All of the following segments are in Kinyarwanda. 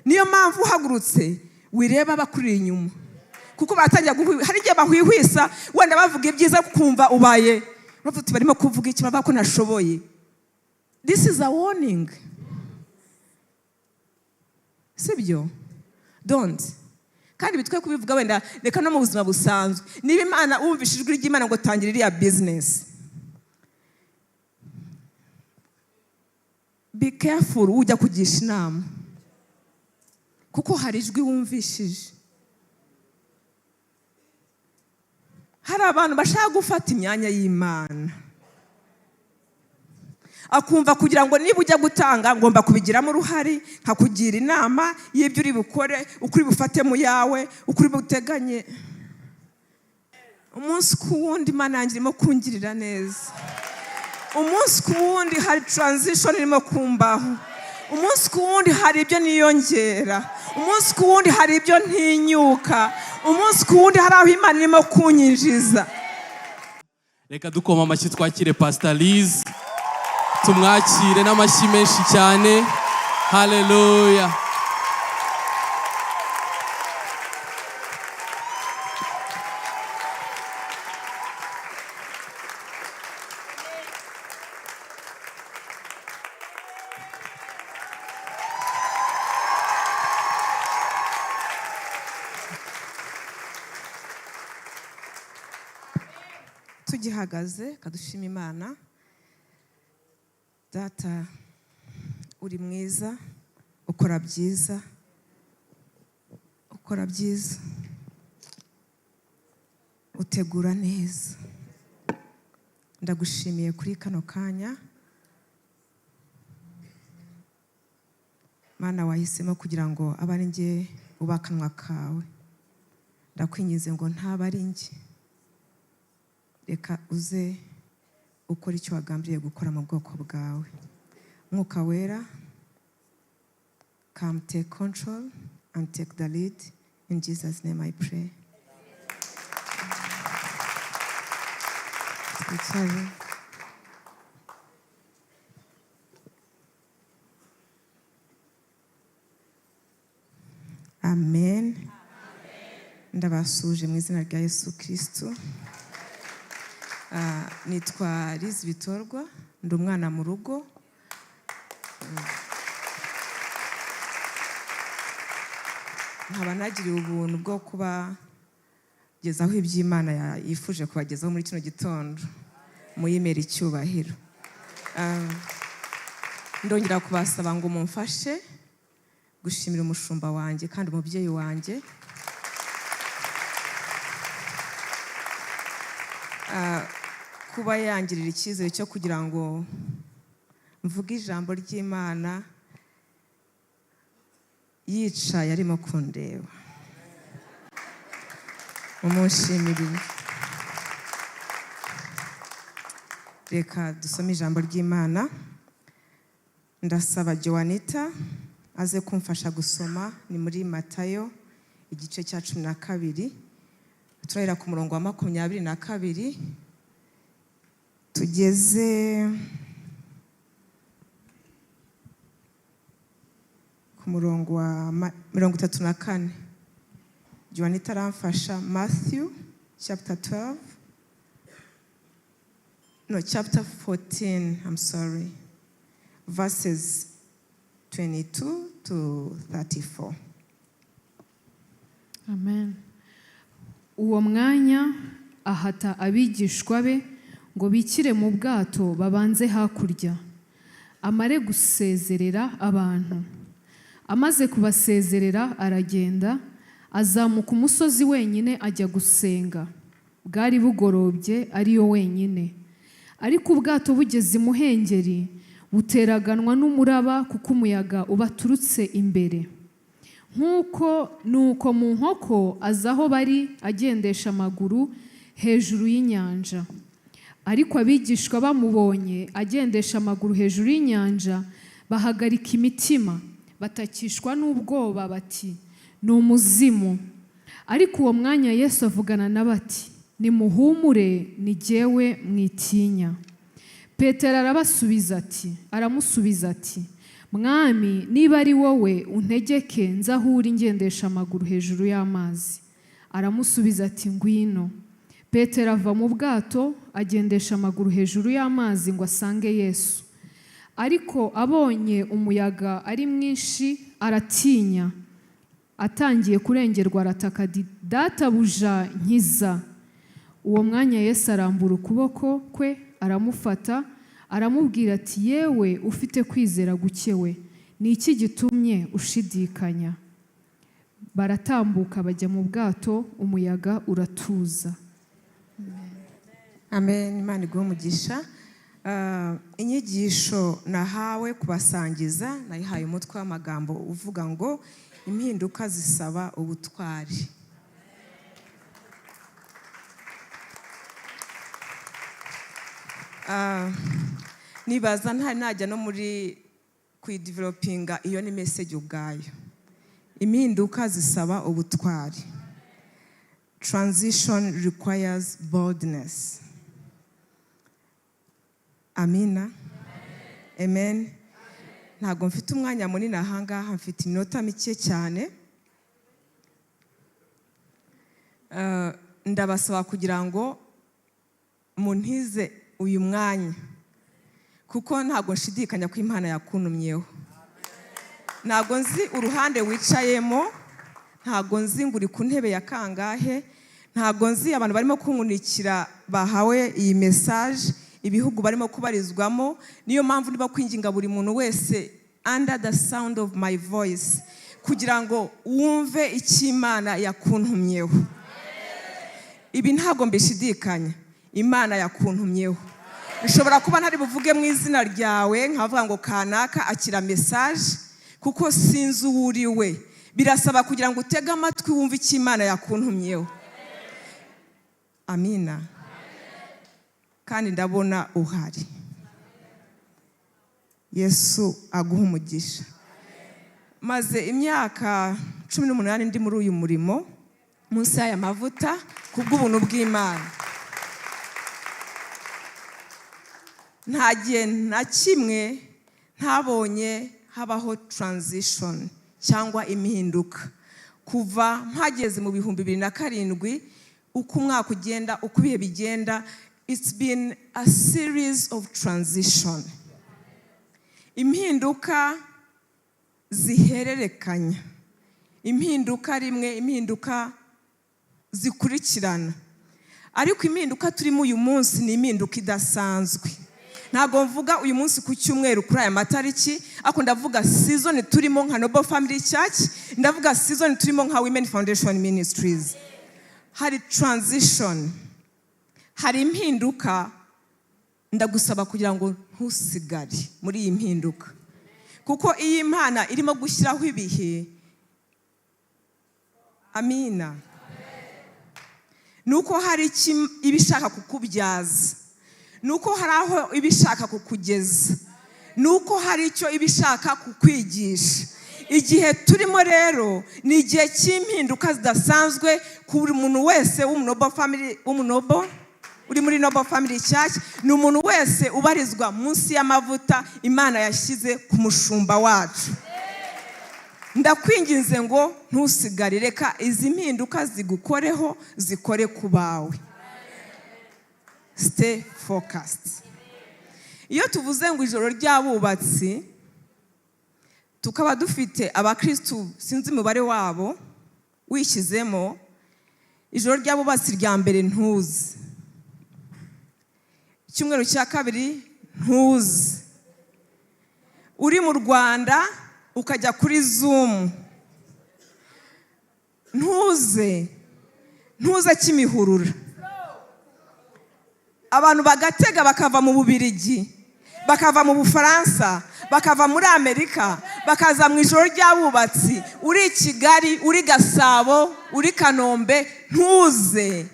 niyo mpamvu uhagurutse wireba bakuri inyuma kuko batangira hari igihe bahwihwisa wenda bavuga ibyiza kumva ubaye bavuga barimo kuvuga iki bava ko nashoboye. This is a warning. Sibyo? Don't. Kandi bitwe kubivuga wenda reka no mu buzima busanzwe. Niba Imana wumvishije ijwi ry'Imana ngo tangira iriya business. Be careful ujya kugisha inama. Kuko hari ijwi wumvishije. Hari abantu bashaka gufata imyanya y'Imana. Akumva kugira ngo niba ujya gutanga ngomba kubigiramo uruhari nkakugira inama y'ibyo uri bukore ukuri bufate mu yawe ukuri buteganye. Umunsi ku wundi Imana yanjye irimo kungirira neza. Umunsi ku wundi hari transition irimo kumbaho. Umunsi ku wundi hari ibyo niyongera. Umunsi ku wundi hari ibyo ntinyuka. Umunsi ku wundi hari aho Imana irimo kunyinjiza. Reka dukoma amashyi twakire Pastor Liz. Tumwakire n'amashyi menshi cyane. Hallelujah. Tugihagaze kadushima Imana. Data uri mwiza ukora byiza utegura neza. Ndagushimiye kuri kano kanya Mana wahisemo kugira ngo abari nge ubakanwa kawe. Ndakwinginze ngo ntaba ari nge, reka uze ukora icyo wagambiriye gukora mu bwoko bwawe. Mwuka wera, come take control and take the lead. In Jesus' name I pray. Amen. Ndabasuje mu izina rya Yesu Kristo. Nitwa Liz Bitorwa, ndi umwana mu rugo. Nkaba nagiriye ubuntu bwo kubagezaho iby'Imana yifuje kubagezaho muri kino gitondo. Muyimere icyubahiro. Ndongera kubasaba ngo mumfashe gushimira umushumba wanjye kandi umubyeyi wanjye. Kuba yangirira icyizere cyo kugira ngo mvuge ijambo ry'Imana yicaye arimo kundeba. Mumushimire. Reka dusome ijambo ry'Imana. Ndasaba Joanita aze kumfasha gusoma. Ni muri Matayo igice cya 12. Turahera ku murongo wa 22 tugeze ku murongo wa 34. Joanita aramfasha. Matthew chapter 12. No, chapter 14, I'm sorry. Verses 22 to 34. Amen. Uwo mwanya ahata abigishwa be ngo bikire mu bwato babanze hakurya, amare gusezerera abantu. Amaze kubasezerera aragenda, azamuka umusozi wenyine ajya gusenga. Bwari bugorobye ariyo wenyine. Ariko ubwato bugeze imuhengeri buteraganwa n'umuraba kuko umuyaga ubaturutse imbere. Nuko mu nkoko azaho bari agendesha amaguru hejuru y'inyanja. Ariko abigishwa bamubonye agendesha amaguru hejuru y'inyanja bahagarika imitima, batakishwa n'ubwoba bati ni umuzimu. Ariko uwo mwanya Yesu avugana nabo ati nimuhumure ni jyewe mwitinya. Petero aramusubiza ati mwami niba ari wowe untegeke nzahura ingendesha amaguru hejuru y'amazi. Aramusubiza ati ngwino. Petero ava mu bwato agendesha amaguru hejuru y'amazi ngo asange Yesu. Ariko abonye umuyaga ari mwinshi aratinya. Atangiye kurengerwa arataka ati databuja nkiza. Uwo mwanya Yesu arambura ukuboko kwe aramufata aramubwira ati yewe ufite kwizera gukewe, ni iki gitumye ushidikanya? Baratambuka bajya mu bwato, umuyaga uratuza. Amen. Imana iguhe umugisha. Inyigisho nahawe kubasangiza nayihaye umutwe w'amagambo uvuga ngo impinduka zisaba ubutwari. Nibaza najya no muri kuidevelopinga iyo ni message ubwayo. Impinduka zisaba ubutwari. Transition requires boldness. Amina. Amen. Ntabwo mfite umwanya munini ahangaha, mfite iminota mike cyane. Ndabasaba kugira ngo muntize uyu mwanya, kuko ntabwo nshidikanya ko Imana yakuntumyeho. Ntabwo nzi uruhande wicayemo, ntabwo nzi ngo uri ku ntebe ya kangahe, ntabwo nzi abantu barimo kunkunikira bahawe iyi message, ibihugu barimo kubarizwamo. Niyo mpamvu niba kwinginga buri muntu wese under the sound of my voice kugira ngo wumve icyo Imana yakuntumyeho. Ibi ntabwo mbishidikanya, Imana yakuntumyeho. Nshobora kuba ntari buvuge mu izina ryawe nkavuga ngo kanaka akira message, kuko sinzi uwuriwe. Birasaba kugira ngo utege amatwi wumve icyo Imana yakuntumyeho. Amina. Kandi ndabona uhari. Yesu aguha umugisha. Maze imyaka 18 ndi muri uyu murimo munsi y'aya mavuta kubw'ubuntu bw'Imana. Ntagiye na kimwe ntabonye habaho transition cyangwa impinduka. Kuva mpageze mu 2007 uko umwaka ugenda, uko ibihe bigenda, it's been a series of transition. Impinduka zihererekanya, impinduka rimwe, impinduka zikurikirana. Ariko impinduka turimo uyu munsi ni impinduka idasanzwe. Ntabwo mvuga uyu munsi ku cyumweru kuri aya matariki, ako ndavuga season turimo nka Noble Family Church, ndavuga season turimo nka Women Foundation Ministries. Hari transition, hari impinduka. Ndagusaba kugira ngo ntusigare muri iyi mpinduka, kuko iyi Imana irimo gushyiraho ibihe. Amina. Nuko hari ibishaka kukubyaza, nuko hari aho ibishaka kukugeza, nuko hari icyo ibishaka kukwigisha. Igihe turimo rero ni igihe cy'impinduka zidasanzwe ku buri muntu wese w'umunobo family, uri muri Noble Family Church, ni umuntu wese ubarizwa munsi y'amavuta Imana yashyize ku mushumba wacu. Ndakwinginze ngo ntusigare, reka izi mpinduka zigukoreho, zikore ku bawe. Stay focused. Iyo tuvuze ngo ijoro ry'abubatsi, tukaba dufite abakristu sinzi umubare wabo wishyizemo, ijoro ry'abubatsi rya mbere ntuzi, icyumweru cya kabiri ntuzi, uri mu Rwanda ukajya kuri Zoom ntuze Kimihurura, abantu bagatega bakava mu Bubiligi, bakava mu Bufaransa, bakava muri Amerika, bakaza mu ijoro ry'abubatsi. Uri i Kigali, uri Gasabo, uri Kanombe, ntuze.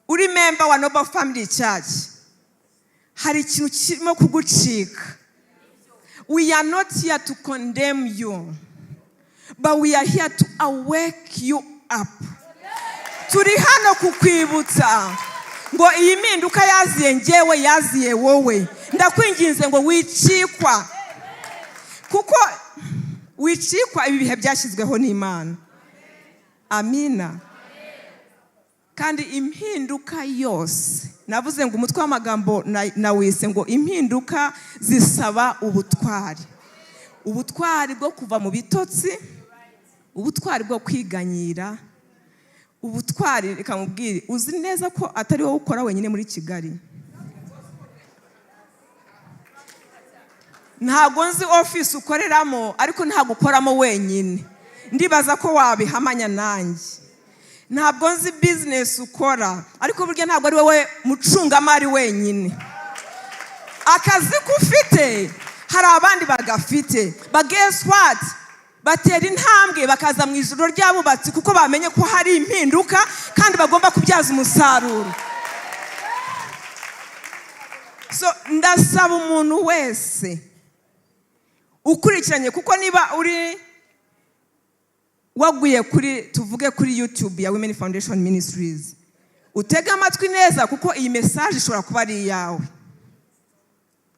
Uri member wa Noble Family Church, hari ikintu kirimo kugucika. We are not here to condemn you, but we are here to awake you up. Turi hano kukwibutsa ngo iyi mpinduka yaziye njyewe, yaziye wowe. Ndakwinginze ngo wicikwa, kuko wicikwa ibi bihe byashyizweho n'Imana. Amina. Kandi impinduka yose, navuze ngo umutwe w'amagambo nawise ngo impinduka zisaba ubutwari. Ubutwari bwo kuva mu bitotsi, ubutwari bwo kwiganyira, ubutwari reka mubwire, uzi neza ko atari wowe ukora wenyine muri Kigali. Ntabwo nzi office ukoreramo, ariko ntabwo ukoramo wenyine. Ndibaza ko wabihamanya nanjye. Ntabwo nzi business ukora, ariko burya ntabwo ari wowe mucungamari wenyine. Akazi kufite hari abandi bagafite. But guess what? Batera intambwe bakaza mu ijoro ry'abubatsi kuko bamenye ko hari impinduka kandi bagomba kubyaza umusaruro. So ndasaba umuntu wese ukurikiranye, kuko niba uri waguye tuvuge kuri YouTube ya Women Foundation Ministries, utega amatwi neza kuko iyi message ishobora kuba ari iyawe.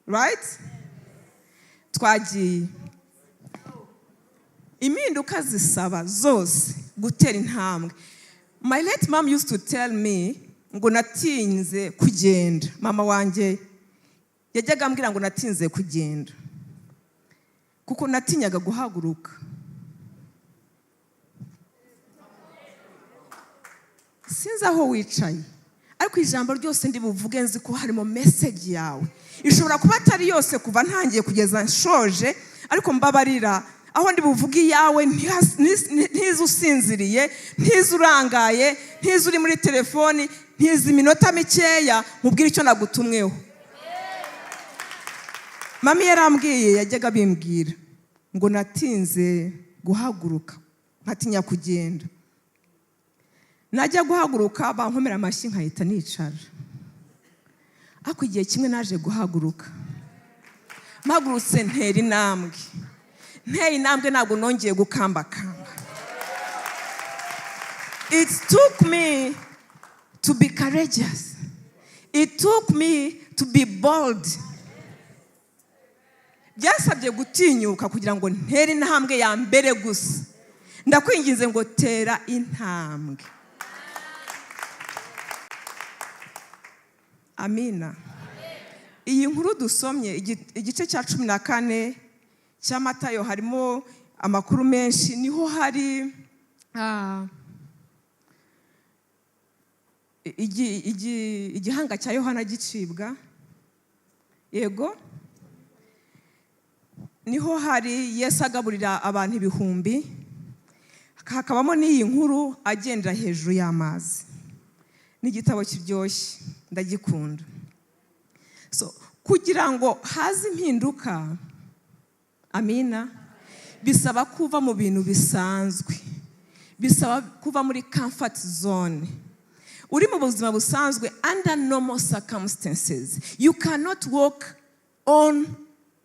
Right? Twagiye. Impinduka zisaba zose gutera intambwe. My late mom used to tell me ngo natinze kugenda. Mama wanjye yajyaga ambwira ngo natinze kugenda kuko natinyaga guhaguruka. Sinzi aho wicaye, ariko ijambo ryose ndi buvuge nzi ko harimo message yawe. Ishobora kuba atari yose kuva ntangiye kugeza nshoje, ariko mbabarira aho ndi buvuge iyawe, ntizi usinziriye, ntizi urangaye, ntizi uri muri telefoni, ntizi iminota mikeya, mubwire icyo nagutumweho. Mami yarambwiye, yajyaga bimbwira ngo natinze guhaguruka, nkatinya kugenda. Najya guhaguruka bankomera amashyi nkahita nicara. Ariko igihe kimwe naje guhaguruka, mpagurutse ntera intambwe. Ntera intambwe ntabwo nongeye gukambakamba. It took me to be courageous. It took me to be bold. Byasabye gutinyuka kugira ngo ntere intambwe ya mbere gusa. Ndakwinginze ngo tera intambwe. Amina. Iyi nkuru dusomye igice cya 14 cya Matayo harimo amakuru menshi. Niho hari igihanga cya Yohana gicibwa. Yego. Niho hari Yesu agaburira abantu ibihumbi. Hakabamo n'iyi nkuru agendera hejuru y'amazi. Ni igitabo kiryoshye, ndagikunda. So kugira ngo haze impinduka, amina, bisaba kuva mu bintu bisanzwe. Bisaba kuva muri comfort zone. Uri mu buzima busanzwe, under normal circumstances, you cannot walk on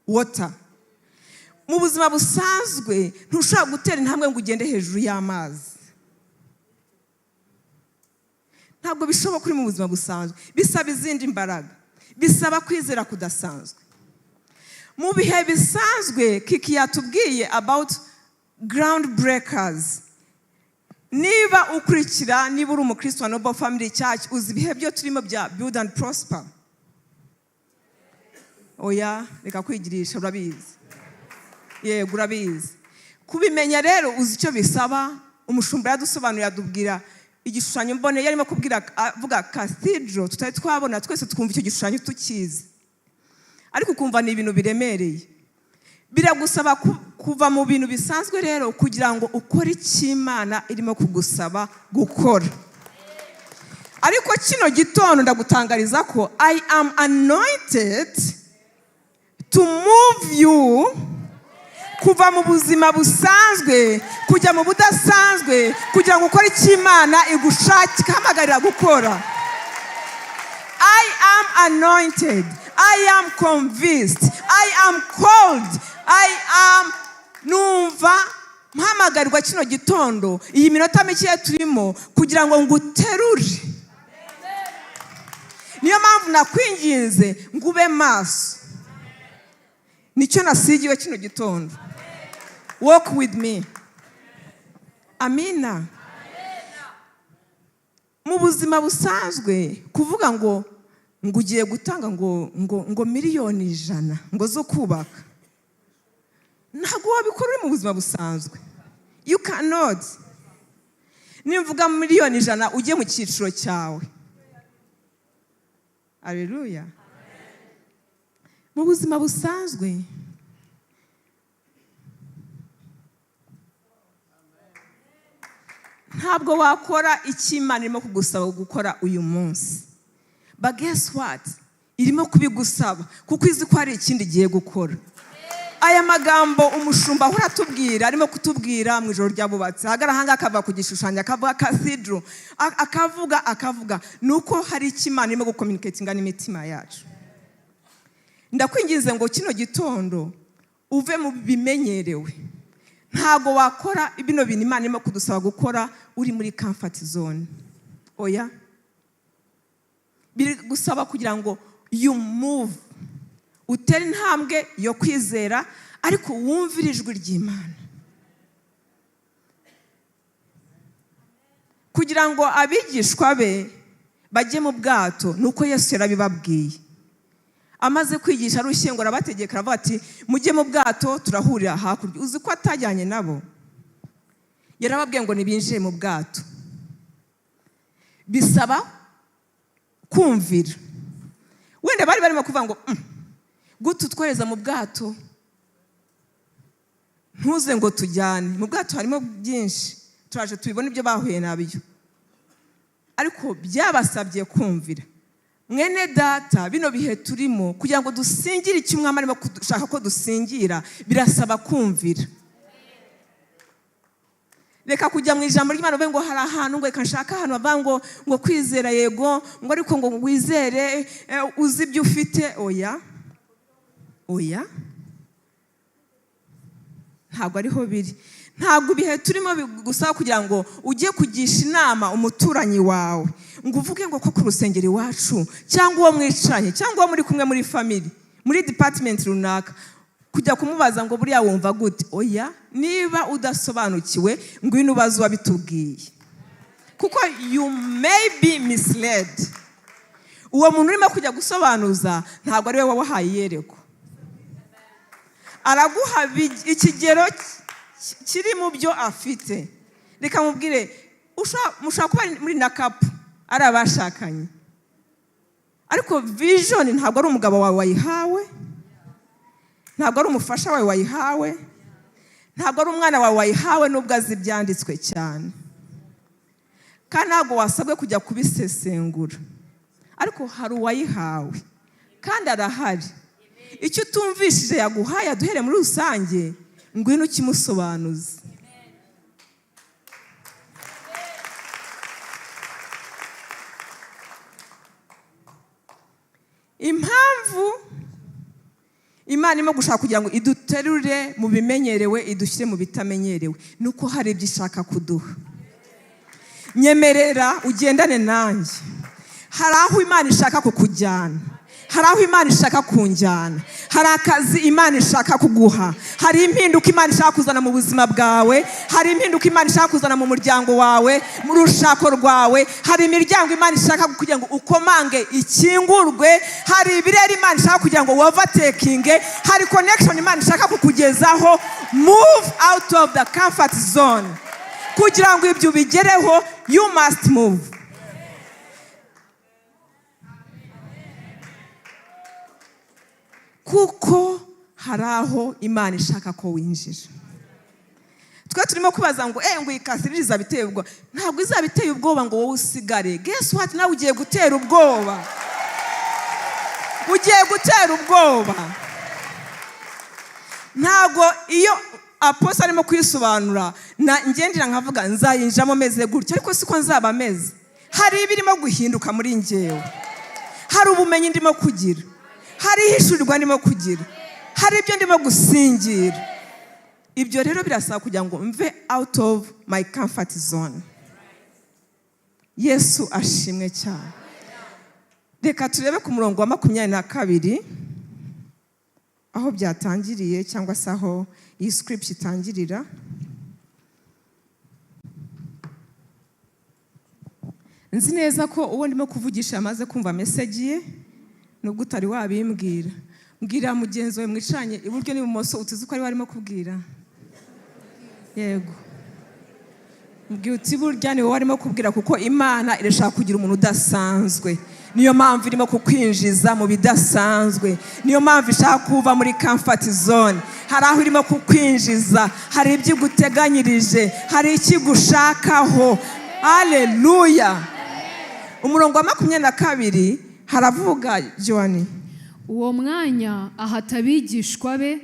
water. Mu buzima busanzwe ntushobora gutera intambwe ngo ugende hejuru y'amazi. Ntabwo bishoboka kuri mu buzima busanzwe. Bisaba izindi imbaraga. Bisaba kwizera kudasanzwe. Mu bihe bisanzwe Kiki yatubwiye about ground breakers. Niba ukurikira, niba uri umukristo wa Noble Family Church, uzi ibihe byo turimo bya build and prosper. Oya, reka kwigirisha, urabizi. Yego urabizi. Kubimenya rero uzi icyo bisaba. Umushumba yadusobanuriye adubwira igishushanyo mbone, yarimo kubwira avuga cathedral, tutari twabona twese twumva icyo gishushanyo tukizi, ariko kumva ni ibintu biremereye. Biragusaba kuva mu bintu bisanzwe rero kugira ngo ukore icy'Imana irimo kugusaba gukora. Ariko kino gitondo ndagutangariza ko I am anointed to move you kuva mu buzima busanzwe kujya mu budasanzwe kugira ngo ukore icy'Imana igushaka hamagarira gukora. I am anointed. I am convinced. I am called. I am numva mpamagarirwa kino gitondo iyi minota mike turimo kugira ngo nguterure. Niyo mpamvu nakwinginze ngube maso. nicyo nasigiwe kino gitondo. Walk with me. Amina. Mu buzima busanzwe kuvuga ngo ugiye gutanga ngo miliyoni 100 ngo zo kubaka, ntabwo wabikora uri mu buzima busanzwe. You cannot. Nimvuga miliyoni 100 ujye mu cyiciro cyawe. Haleluya. Mu buzima busanzwe ntabwo wakora icyo Imana irimo kugusaba gukora uyu munsi. But guess what? Irimo kubigusaba kuko izi ko hari ikindi giye gukora. Aya magambo umushumba ahora atubwira, arimo kutubwira mu ijoro ryabubatse. Agarahanga akava ku gishushanyo, akavuga cathedral, akavuga nuko hari icyo Imana irimo gucommunicatinga n'imitima yacu. Ndakwinginze ngo kino gitondo uve mu bimenyerewe. Ntago wakora ibino bintu Imana irimo kudusaba gukora uri muri comfort zone. Oya. Biri gusaba kugira ngo you move. Utera intambwe yo kwizera ariko wumvira ijwi ry'Imana. Kugira ngo abigishwa be bajye mu bwato nuko Yesu yarabibabwiye. Amaze kwigisha arushye ngo arabategeka aravuga ati mujye mu bwato turahurira hakurya. Uzi ko atajyanye nabo. Yarababwiye ngo nibinjire mu bwato. Bisaba kumvira. Wenda bari barimo kuvuga ngo gutu twohereza mu bwato. Ntuze ngo tujyane. Mu bwato harimo byinshi. Turaje tubibona ibyo bahuye nabyo. Ariko byabasabye kumvira. Mwene data bino bihe turimo kugira ngo dusingire icyo Umwami arimo kudushaka ko dusingira birasaba kumvira. Reka kujya mu ijambo ry'Imana ngo hari ahantu ngo kanshaka ahantu bavuga ngo kwizera yego ngo ariko ngo wizere uzi ibyo ufite. Oya ntabwo ariho biri. Ntabwo bihe turimo bigusaba kugira ngo ujye kugisha inama umuturanyi wawe ngo uvuge ngo ko ku rusengero iwacu cyangwa uwo mwicanye cyangwa uwo muri kumwe muri family muri department runaka kujya kumubaza ngo buriya wumva gute. Oya, niba udasobanukiwe ngwino ubaze wabitubwiye kuko you may be misled. Uwo muntu urimo kujya gusobanuza ntabwo ari we wabahaye yereko. Araguha ikigero kiri mu byo afite. Reka mubwire mushaka kuba muri nakapu ari abashakanye ariko vision ntabwo ari umugabo wawe wayihawe, ntabwo ari umufasha wawe wayihawe, ntabwo ari umwana wawe wayihawe nubwo azi ibyanditswe cyane. Kandi ntabwo wasabwe kujya kubisesengura ariko hari uwayihawe kandi arahari. Icyo utumvishije yaguhaye aduhere muri rusange ngwino ukimusobanuza. Impamvu Imana irimo gushaka kugira ngo iduterure mu bimenyerewe idushyire mu bitamenyerewe nuko hari ibyo ishaka kuduha. Nyemerera ugendane nanjye. Hari aho Imana ishaka kukujyana, hari aho Imana ishaka kunjyana, hari akazi Imana ishaka kuguha, hari impinduka Imana ishaka kuzana mu buzima bwawe, hari impinduka Imana ishaka kuzana mu muryango wawe, mu rushako rwawe, hari imiryango Imana ishaka kugira ngo ukomange ikingurwe, hari ibirere Imana ishaka kugira ngo overtakinge, hari connection Imana ishaka kukugezaho. Move out of the comfort zone. Kugira ngo ibyo bigereho you must move. Kuko hari aho Imana ishaka ko winjira. Twe turimo kubaza ngo ngo Ikaze izabiteye ubwoba. Ntabwo izabiteye ubwoba ngo wowe usigare. Guess what? Nawe ugiye gutera ubwoba. Ugiye gutera ubwoba. Ntabwo iyo apostle arimo kwisobanura ngendera nkavuga nzayinjamo meze gutya ariko siko nzaba meze. Hari ibirimo guhinduka muri njyewe. Hari ubumenyi ndimo kugira. Hari hishurirwa ndimo kugira. Hari ibyo ndimo gusingira. Ibyo rero birasaba kugira ngo mve out of my comfort zone. Yesu ashimwe cyane. Reka turebe ku murongo wa 22. aho byatangiriye cyangwa se aho iyi script itangirira. Nzi neza ko uwo ndimo kuvugisha amaze kumva message ye nubwo utari wabimbwira. Mbwira mugenzi wawe mwicanye iburyo n'ibumoso utuzi ko ari warimo kubwira. Yego. Mbwira uti burya ni wowe warimo kubwira kuko Imana irashaka kugira umuntu udasanzwe. Niyo mpamvu irimo kukwinjiza mu bidasanzwe. Niyo mpamvu ishaka kuva muri comfort zone. Hari aho irimo kukwinjiza, hari ibyo guteganyirije, hari ikigushakaho. Haleluya. Umurongo wa 22 haravuga Joani. Uwo mwanya ahata abigishwa be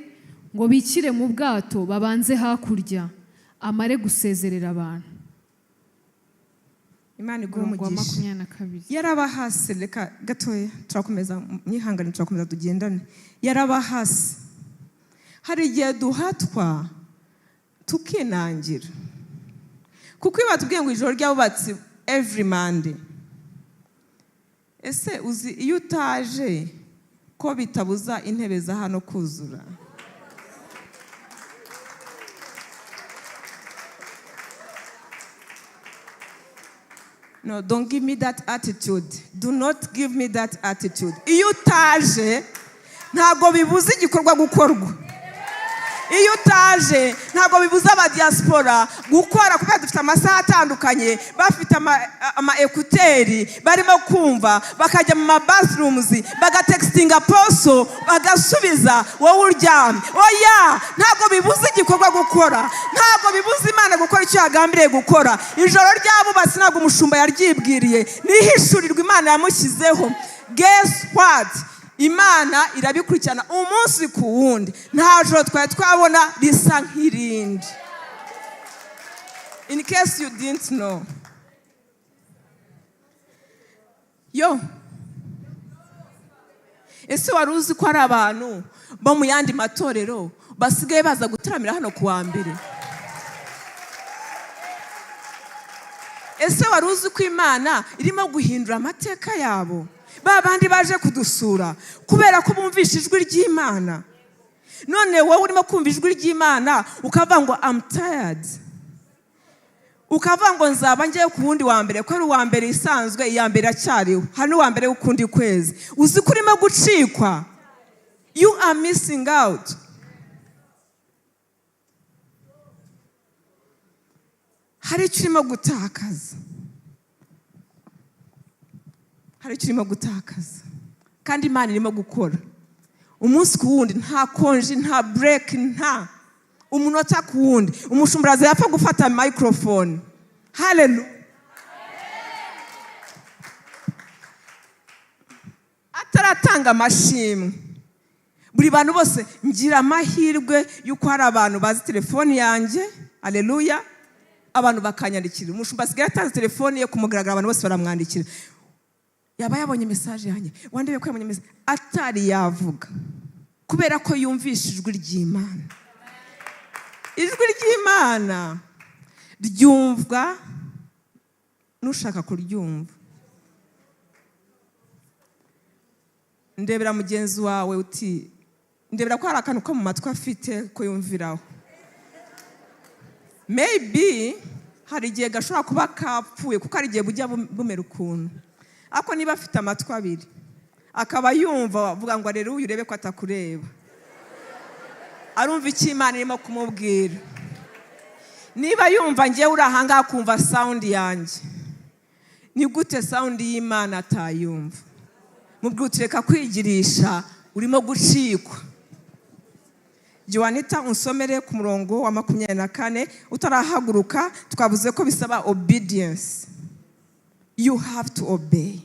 ngo bikire mu bwato babanze hakurya amare gusezerera abantu. Imana iguhe umugisha. Yarabahase, reka gatoya turakomeza nyihangane turakomeza tugendane. Yarabahase. Hari igihe duhatwa tukinangira. Kuko iyo batubwiye ngo ijoro ry'abubatsi every Monday. Ese uzi iyo utaje ko bitabuza intebe za hano kuzura? No, don't give me that attitude. Do not give me that attitude. Iyo utaje ntago bibuza igikorwa gukorwa. Iyo utaje ntago bibuza aba diaspora gukora kuba dufite amasaha atandukanye, bafite ama ekuteri barimo kumva, bakajya mu bathrooms bagatextinga apostle bagasubiza wowe uryamye. Oya, ntago bibuza igikorwa gukora, ntago bibuza Imana gukora icyo yagambiriye gukora. Ijoro ry'abubatsi ntago umushumba yaryibwiriye, nihishurirwa Imana yamushyizeho. Guess what? Imana irabikurikirana umunsi ku wundi. Nta joro twabona risa nk'irindi. In case you didn't know. Yo. Ese wari uzi ko ari abantu bo mu yandi matorero basigaye baza gutaramira hano ku wa mbere? Ese wari uzi ko Imana irimo guhindura amateka yabo? Babandi baje kudusura kubera ko bumvisha ijwi ry'Imana. None wowe urimo kumva ijwi ry'Imana ukavuga ngo I'm tired. Ukavuga ngo nzaba ngiye ku wundi wa mbere ko ari uwa mbere isanzwe, iya mbere acyariho. Hano uwa mbere ukundi kwezi. Uzi ko urimo gucikwa. You are missing out. Hari icyo urimo gutakaza. Hari icyo urimo gutakaza. Kandi Imana irimo gukora. Umunsi ku wundi, nta konji, nta break, nta umunota ku wundi. Umushumbraza yapfa gufata microphone. Hallelujah. Ataratanga amashimwe. Buri bantu bose ngira amahirwe yuko hari abantu bazi telefone yanjye. Hallelujah. Abantu bakanyandikira. Umushumba asigaye atanze telefone ye kumugaragara, abantu bose baramwandikira. Yaba yabonye message yanjye, wandebe ko yabonye message, atari yavuga kubera ko yumvisha ijwi ry'Imana. Ijwi ry'Imana ryumvwa nushaka kuryumva. Ndebera mugenzi wawe uti, ndebera ko hari akantu ko mu matwi afite ko yumviraho. Maybe hari igihe gashobora kuba kapfuye kuko hari igihe bujya bumera ukuntu. Ako niba afite amatwi abiri akaba yumva avuga ngo rero urebe ko atakureba, arumva icyo Imana irimo kumubwira. Niba yumva ngiye uri ahanga kumva sound yanjye, ni gute sound y'Imana atayumva? Mubwutireka kwigirisha, urimo gucikwa. Joanita unsomere ku murongo wa 24 utarahaguruka. Twavuze ko bisaba obedience. You have to obey.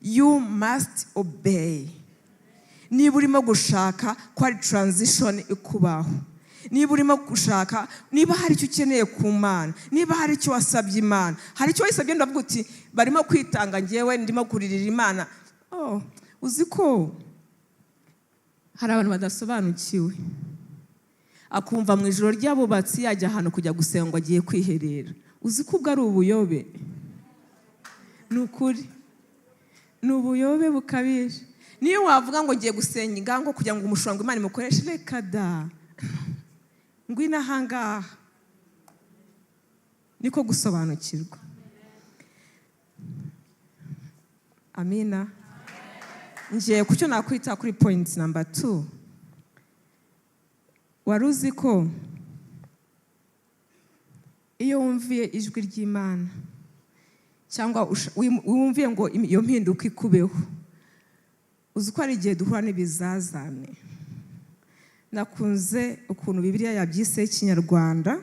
You must obey. Niba urimo gushaka ko ari transition ikubaho, niba urimo gushaka, niba hari icyo ukeneye ku Mana, niba hari icyo wasabye Imana, hari icyo wisabye ndavuga uti barimo kwitanga ngewe ndimo kuririra Imana. Oh, uzi ko hari abantu badasobanukiwe. Akumva mu ijoro ry'abubatsi yajya ahantu kujya gusenga agiye kwiherera. Uzi ko ubwo ari ubuyobe. Nukuri. Nubuyobe bukabije. niyo wavuga ngo ngiye gusenga ingango kugira ngo umushongo Imana imukoreshe reka da ngwino ahangaha niko gusobanukirwa. Amina. Ngiye kucyo nakwita kuri point number 2. Waruzi ko iyo wumviye ijwi ry'Imana cyangwa wumviye ngo iyo mpinduka ikubeho, uzi ko ari igihe duhura n'ibizazane. Nakunze ukuntu Bibiliya yabyise Ikinyarwanda,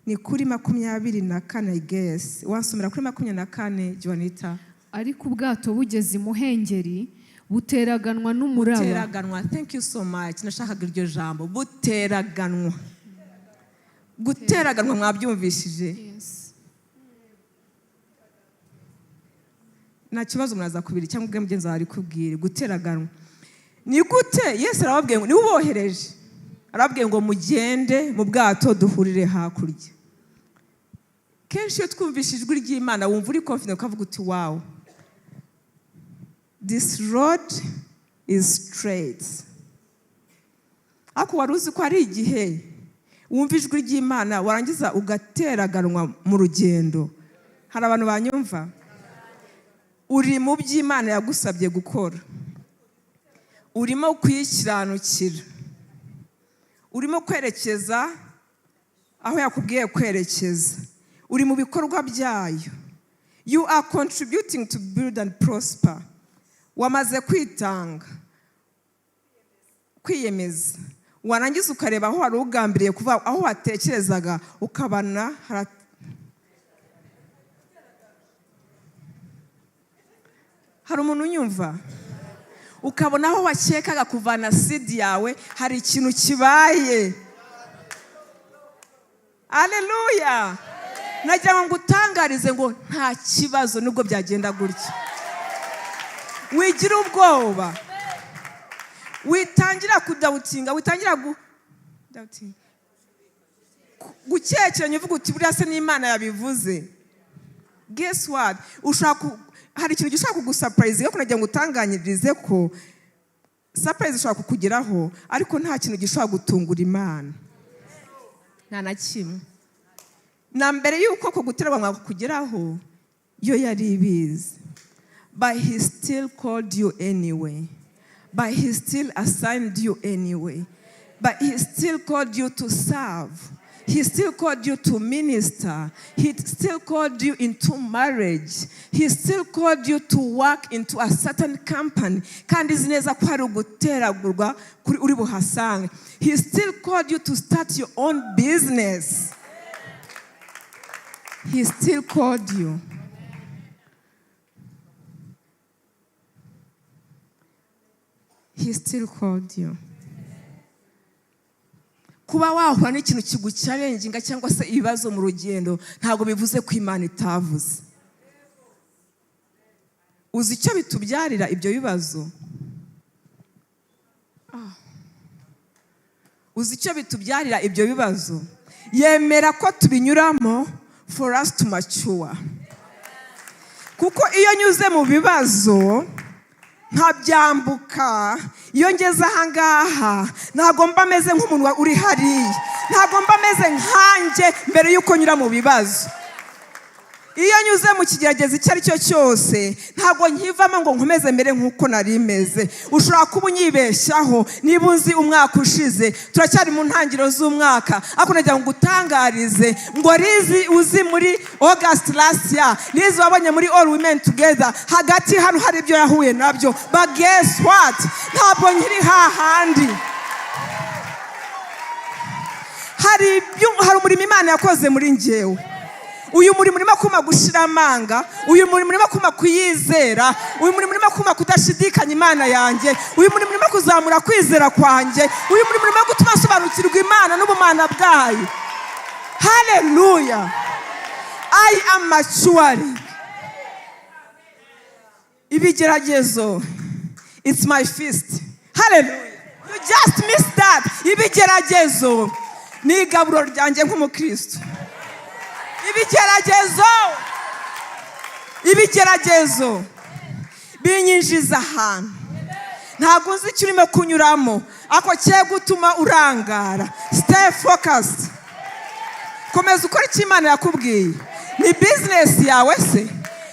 ni kuri 24 I guess. Wansomera kuri 24 Joanita. Ariko ubwato bugeze imuhengeri buteraganwa n'umuraba. Buteraganwa, thank you so much. Nashakaga iryo jambo, buteraganwa. Guteraganwa mwabyumvishije? Yes. Nta kibazo muraza kubiri cyangwa ubwe mugenzi wawe ari kubwira guteraganwa. Ni gute Yesu arababwiye ngo ni ubohereje. Arababwiye ngo mugende mu bwato duhurire hakurya. Kenshi iyo twumvishije ijwi ry'Imana wumva uri confident ukavuga uti wow, this road is straight. Ako waruzi ko ari igihe wumva ijwi ry'Imana warangiza ugateraganwa mu rugendo. Hari abantu banyumva? Uri mu by'Imana yagusabye gukora, urimo kwikiranukira, urimo kwerekeza aho yakubwiye kwerekeza, uri mu bikorwa byayo. You are contributing to build and prosper. Wamaze kwitanga, kwiyemeza, warangiza ukareba aho wari ugambiriye kuva, aho watekerezaga ukabana hari umuntu unyumva, ukabona aho wakekaga kuvana seed yawe hari ikintu kibaye. Haleluya. Nagira ngo utangarize ngo nta kibazo nubwo byagenda gutya. Wigira ubwoba, witangira kudawutinga, witangira gukekeranya uvuga uti buriya se n'Imana yabivuze. Guess what? Hari ikintu gishaka kugusurprise yo kunagira ngo utanganyirize ko surprise ishaka kukugeraho, ariko nta kintu gishaka gutungura Imana. Nta na kimwe. Na mbere yuko ko guterwa kugeraho yo yari ibizi. But he still called you anyway. But he still assigned you anyway. But he still called you to serve. He still called you to minister. He still called you into marriage. He still called you to work into a certain company. Kandi zineza ko hari uguteragurwa kuri uri buhasange. He still called you to start your own business. He still called you. He still called you. Kuba wahura n'ikintu kigucalenginga cyangwa se ibibazo mu rugendo ntago bivuze ko Imana itavuze. Uzi icyo bitubyarira ibyo bibazo? Uzi icyo bitubyarira ibyo bibazo? Yemera ko tubinyuramo for us to mature. Kuko iyo nyuze mu bibazo nkabyambuka, iyo ngeze ahangaha ntago mba meze nk'umuntu uri hariya, ntago mba meze nkanjye mbere yuko nyura mu bibazo. Iyo nyuze mu kigerageza icyo ari cyo cyose ntago nkivamo ngo nkomeze mbere nk'uko nari meze. Ushobora kuba unyibeshyaho niba uzi umwaka ushize, turacyari mu ntangiriro z'umwaka, ariko nagira ngo utangarize ngo Rizi uzi muri August last year, Rizi wabonye muri All Women Together, hagati hano hari ibyo yahuye nabyo. But guess what? Ntabwo nkiri hahandi. Hari umurimo Imana yakoze muri njyewe. Uyu muri murimo kuma gushira amanga, uyu muri murimo kuma kuyizera, uyu muri murimo kuma kudashidikanya Imana yanjye, uyu muri murimo kuzamura kwizera kwanjye, uyu muri murimo gutuma sobanukirwa Imana n'ubumana bwayo. Hallelujah. I am maturing. Ibigeragezo, it's my feast. Hallelujah. You just missed that. Ibigeragezo ni igaburo ryanjye nk'umukristo. Ibigeragezo binyinjiza ahantu ntabwo uzi icyo urimo kunyuramo ako cye gutuma urangara. Stay focused. Komeza ukora icyo Imana yakubwiye. Ni business yawe se,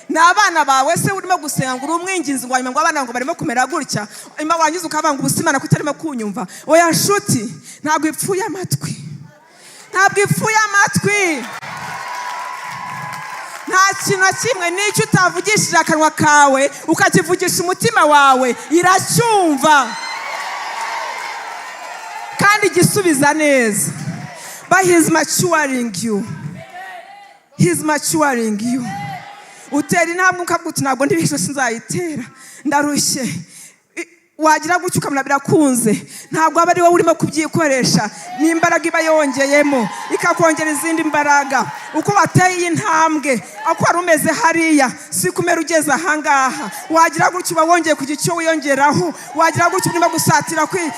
ni abana bawe se urimo gusenga ngo umwinginzi ngo hanyuma ngo abana ngo barimo kumera gutya imba wangiza ukabanga ubusimana kutarimo kunyumva. Oya nshuti, ntabwo ipfuye amatwi, ntabwo ipfuye amatwi. Nta kintu na kimwe n'icyo utavugishije akanwa kawe ukakivugisha umutima wawe iracyumva kandi gisubiza neza. But he's maturing you. He's maturing you. Utera intambwe ukavuga uti ntabwo ndibisho sinzayitera, ndarushye. Wagira gutyo ukamenya birakunze, ntabwo aba ari wowe urimo kubyikoresha, ni imbaraga iba yongeyemo ikakongera izindi mbaraga. Uko wateye intambwe ako wari umeze hariya si kumera ugeze ahangaha. Wagira gutyo uba wongeye kugira icyo wiyongeraho, wagira gutyo urimo gusatira kwi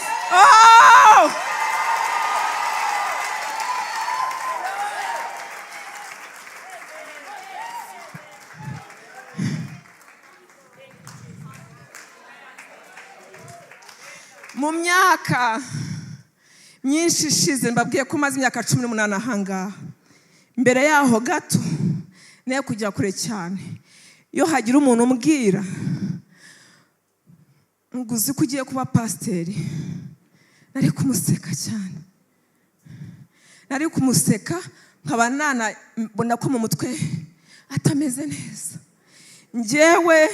mu myaka myinshi ishize. Mbabwiye ko maze imyaka 18 ahangaha. Mbere yaho gato ne kujya kure cyane, iyo hagira umuntu umbwira ngo uzi ko ugiye kuba pasiteri, nari kumuseka cyane. Nari kumuseka nkaba mbona ko mu mutwe atameze neza. Njyewe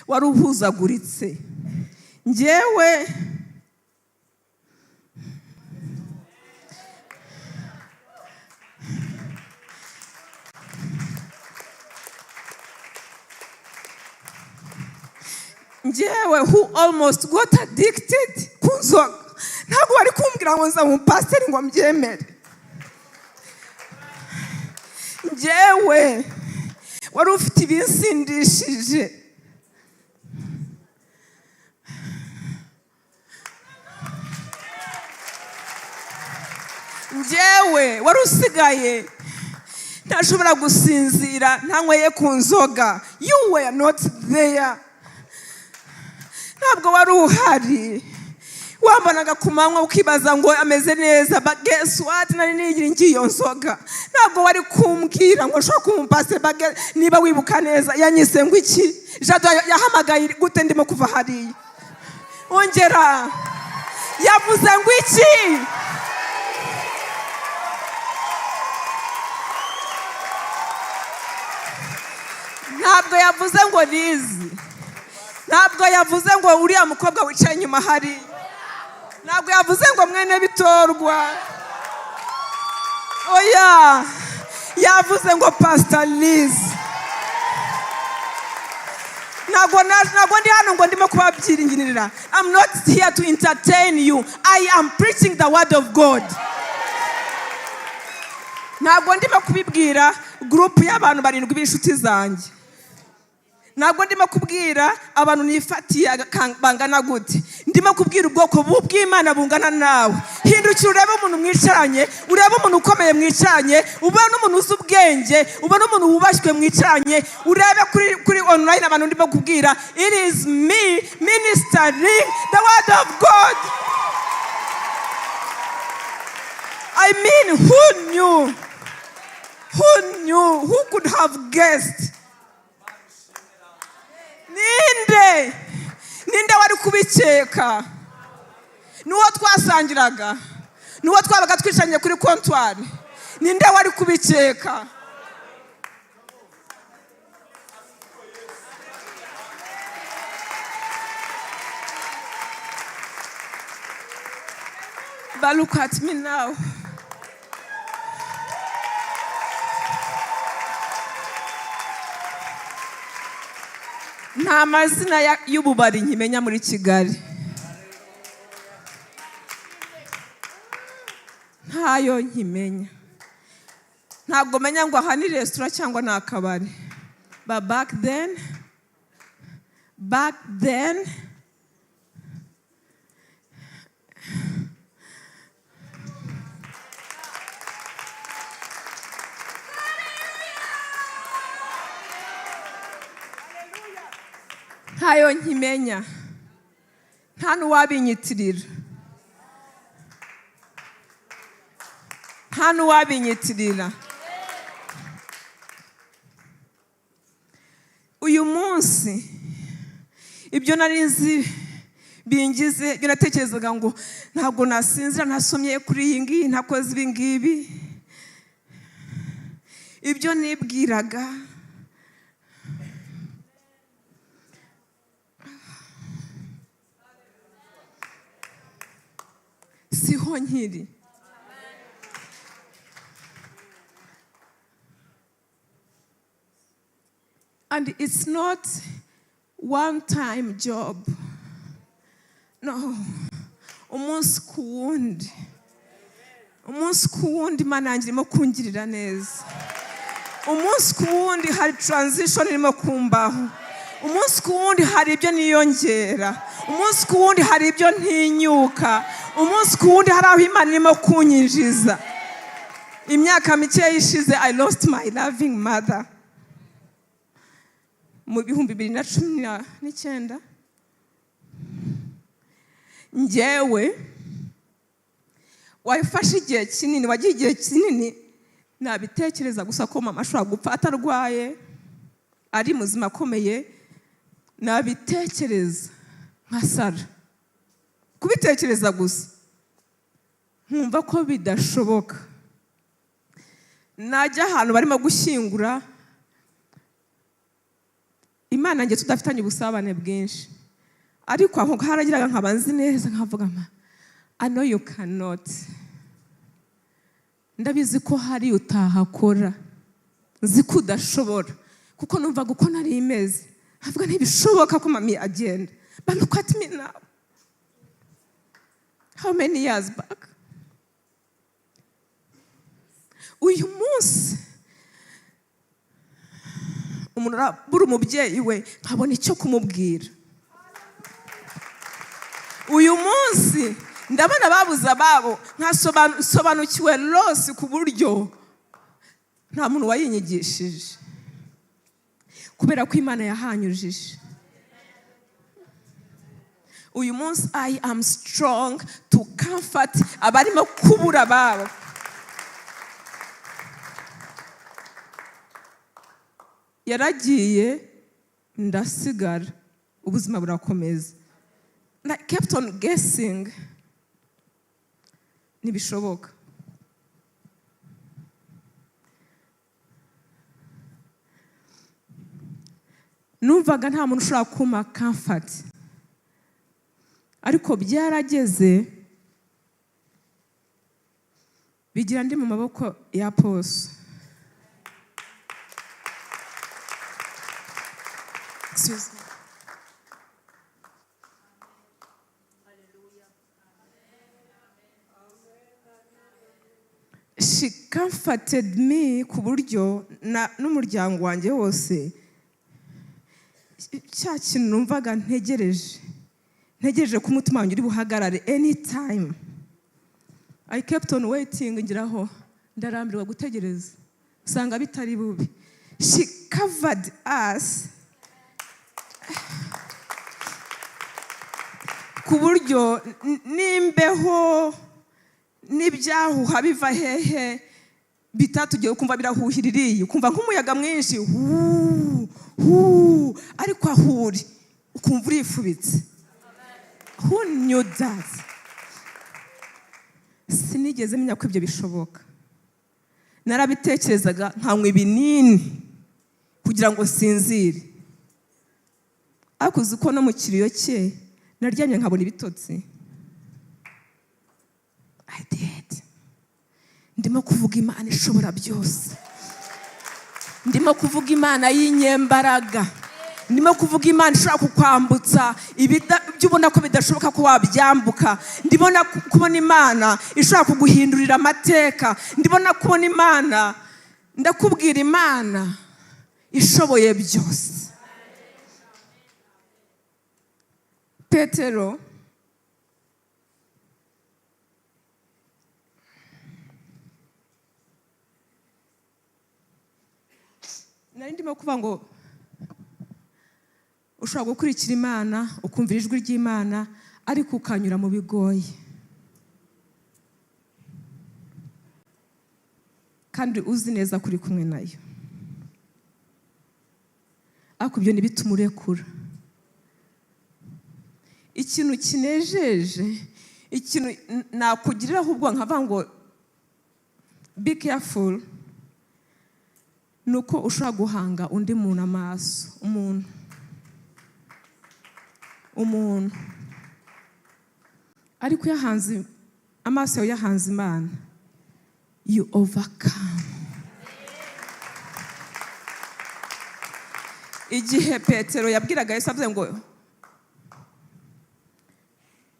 wari uhuzaguritse, njyewe who almost got addicted ku nzoga. Ntabwo wari kumbwira ngo nza mu pasiteri ngo mbyemere. Njyewe wari ufite ibinsindishije. Njyewe wari usigaye ntashobora gusinzira ntanyweye ku nzoga. You were not there. Ntabwo wari uhari. Wambanaga ku manywa ukibaza ngo ameze neza, but guess what, nari nigira ngiyo nzoga. Ntabwo wari kumbwira ngo ushaka kumpase bagere. Niba wibuka neza yanyise ngo iki, Jado yahamagaye gute ndimo kuva hariya. Ongera yavuze ngo iki. Ntabwo yavuze ngo nizi, ntabwo yavuze ngo uriya mukobwa wicaye inyuma hari, ntabwo yavuze ngo mwene bitorwa. Oya, yavuze ngo Pastor Liz. Ntabwo ndi hano ngo ndimo kubabyiringirira. I'm not here to entertain you. I am preaching the word of God. Ntabwo ndimo kubibwira group y'abantu 7 b'inshuti zanjye. Ntabwo ndimo kubwira abantu nifatiye bangana gute. Ndimo kubwira ubwoko bw'Imana bungana nawe. Hindukira urebe umuntu mwicaranye, urebe umuntu ukomeye mwicaranye, ubona umuntu uzi ubwenge, ubona umuntu wubashywe mwicaranye, urebe kuri online abantu ndimo kubwira. It is me ministering the word of God. I mean, who knew? Who knew? Who could have guessed? Ninde wari kubikeka? Nuwo twasangiraga, nuwo twabaga twicanye kuri kontwari. Ninde wari kubikeka? But look at me now. Nta mazina y'ububari nkimenya muri Kigali. Ntayo nkimenya. Ntabwo menya ngo aha ni restaurant cyangwa ni akabari. But back then ntayo nkimenya. nta n'uwabinyitirira, nta n'uwabinyitirira. Uyu munsi ibyo nari nzi bingize, ibyo natekerezaga ngo ntabwo nasinzira ntasomye kuri iyi ngiyi, ntakoze ibi ngibi, ibyo nibwiraga siho nkiri. And it's not one-time job. No. Umunsi ku wundi. Umunsi ku wundi Imana yanjye irimo kungirira neza. Umunsi ku wundi hari transition irimo kumbaho. Umunsi ku wundi hari ibyo niyongera. Umunsi ku wundi hari ibyo ntinyuka. Umunsi ku wundi hari aho Imana irimo kunyinjiza. Imyaka mike yishize I lost my loving mother. Mu 2019 njyewe wafashe igihe kinini, wagiye igihe kinini nabitekereza gusa ko mama ashobora gupfa atarwaye, ari muzima akomeye, nabitekereza nka Sara, kubitekereza gusa nkumva ko bidashoboka. Najya ahantu barimo gushyingura Imana nge tudafitanye ubusabane bwinshi, ariko aho haragiraga nkaba nzi neza nkavuga I know you cannot, ndabizi ko hari utahakora, nzi ko udashobora, kuko numvaga uko nari imeze havuga ntibishoboka ko mami agenda. But look at me now. How many years back? Uyu munsi umuntu arabura umubyeyi we nkabona icyo kumubwira. Uyu munsi ndabona babuze ababo nkasobanukiwe loss ku buryo nta muntu wayinyigishije, kubera ko Imana yahanyujije. Uyu munsi I am strong to comfort abarimo kubura ababo. Yaragiye ndasigara, ubuzima burakomeza. I kept on guessing ntibishoboka. Numvaga nta muntu ushobora kuma comfort, ariko byarageze bigira ndi mu maboko ya Apostle. She comforted me ku buryo n'umuryango wanjye wose cya kintu numvaga ntegereje ko umutima wanjye uri buhagarare anytime. I kept on waiting, ngiraho ndarambirwa gutegereza, usanga bitari bubi. She covered us ku buryo nimbeho n'ibyahuha biva hehe bitatugiye kumva birahuhiririye, kumva nk'umuyaga mwinshi ariko ahuri ukumva urifubitse. Who knew that? Sinigeze menya ko ibyo bishoboka. Narabitekerezaga nkanywa ibinini kugira ngo sinzire, ariko uzi ko no mu kiriyo cye naryamye nkabona ibitotsi. I did. Ndimo kuvuga Imana ishobora byose, ndimo kuvuga Imana y'inyembaraga, ndimo kuvuga Imana ishobora kukwambutsa ibyo ubona ko bidashoboka ko wabyambuka. Ndibona kubona Imana ishobora kuguhindurira amateka. Ndibona kubona Imana, ndakubwira Imana ishoboye byose. Petero nari ndimo kuvuga ngo ushobora gukurikira Imana ukumvira ijwi ry'Imana, ariko ukanyura mu bigoye kandi uzi neza kuri kumwe nayo, ariko ibyo ntibitume urekura. Ikintu kinejeje, ikintu nakugirira ahubwo nkavuga ngo be careful, nuko ushobora guhanga undi muntu amaso, umuntu ariko yahanze amaso yawe, yahanze Imana, you overcome. Igihe Petero yabwiraga Yesu avuze ngo,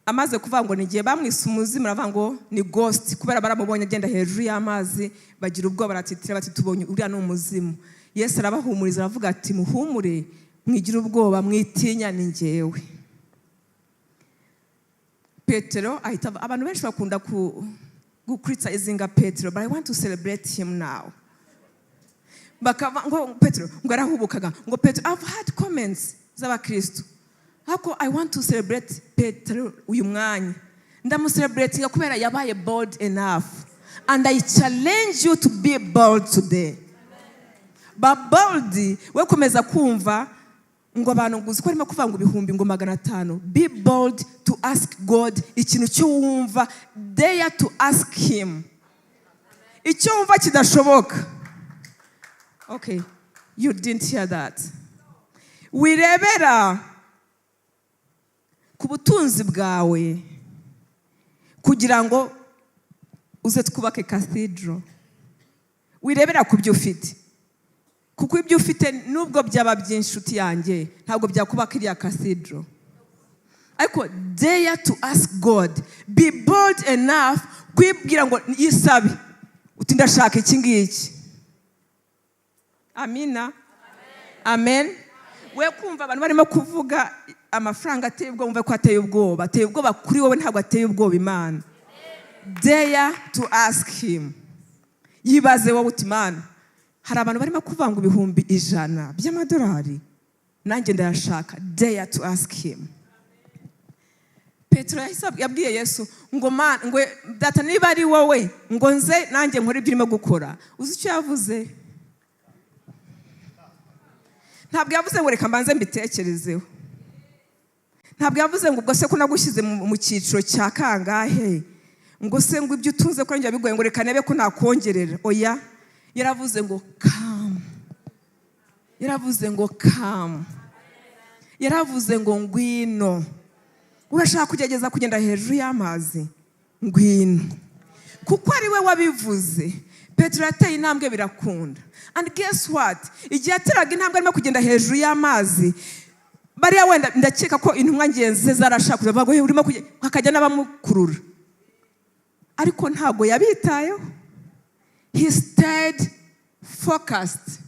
amaze kuvuga ngo nigiye bamwise umuzimu, aravuga ngo ni ghost, kubera baramubonye agenda hejuru y'amazi, bagira ubwoba, baratitira bati tubonye uriya ni umuzimu. Yesu arabahumuriza aravuga ati muhumure, mwigira ubwoba, mwitinya, ni njyewe. Petero ahita, abantu benshi bakunda kritisizinga Petero, but I want to celebrate him now. Bakava ngo Petero ngo arahubukaga ngo Petero, I've had comments z'abakristo, hako I want to celebrate Petero uyu mwanya, ndamuselebratinga kubera yabaye bold enough, and I challenge you to be bold today. But bold, we komeza kumva ngo abantu nguzi ko arimo kuvuga ngo 500. Be bold to ask God ikintu cyo wumva, dare to ask him icyo wumva kidashoboka. Okay, you didn't hear that. Wirebera ku butunzi bwawe kugira ngo uze twubake cathedral. Wirebera ku byo ufite, kuko ibyo ufite nubwo byaba byinshi uti yanjye ntabwo byakubaka iriya cathedral. Ariko dare to ask God, be bold enough kwibwira ngo yisabe uti ndashaka iki ngiki. Amina. Amen. We kumva abantu barimo kuvuga amafaranga ateye ubwoba, umva ko ateye ubwoba, ateye ubwoba kuri wowe, ntabwo ateye ubwoba Imana. Dare to ask him. Yibaze wowe uti Imana, hari abantu barimo kuvuga ngo 100,000 by'amadolari, nanjye ndayashaka. Dare to ask him. Petero yabwiye Yesu ngo man, ngo data niba ari wowe ngo nze nanjye nkore ibyo urimo gukora. Uzi icyo yavuze? Ntabwo yavuze ngo reka mbanze mbitekerezeho. Ntabwo yavuze ngo ubwo se ko nagushyize mu cyiciro cya kangahe, ngo se ngo ibyo utunze ko njya bigoye ngo reka nebe ko nakongerera. Oya, yaravuze ngo come. Yaravuze ngo come. Yaravuze ngo ngwino. Urashaka kugerageza kugenda hejuru y'amazi, ngwino. Kuko ari we wabivuze. Petero yateye intambwe birakunda. And guess what? Igihe ateraga intambwe arimo kugenda hejuru y'amazi, bariya wenda ndakeka ko intumwa ngenzi zarashaka kuvuga ngo urimo akajya n'abamukurura. Ariko ntago yabitayeho. He stayed focused.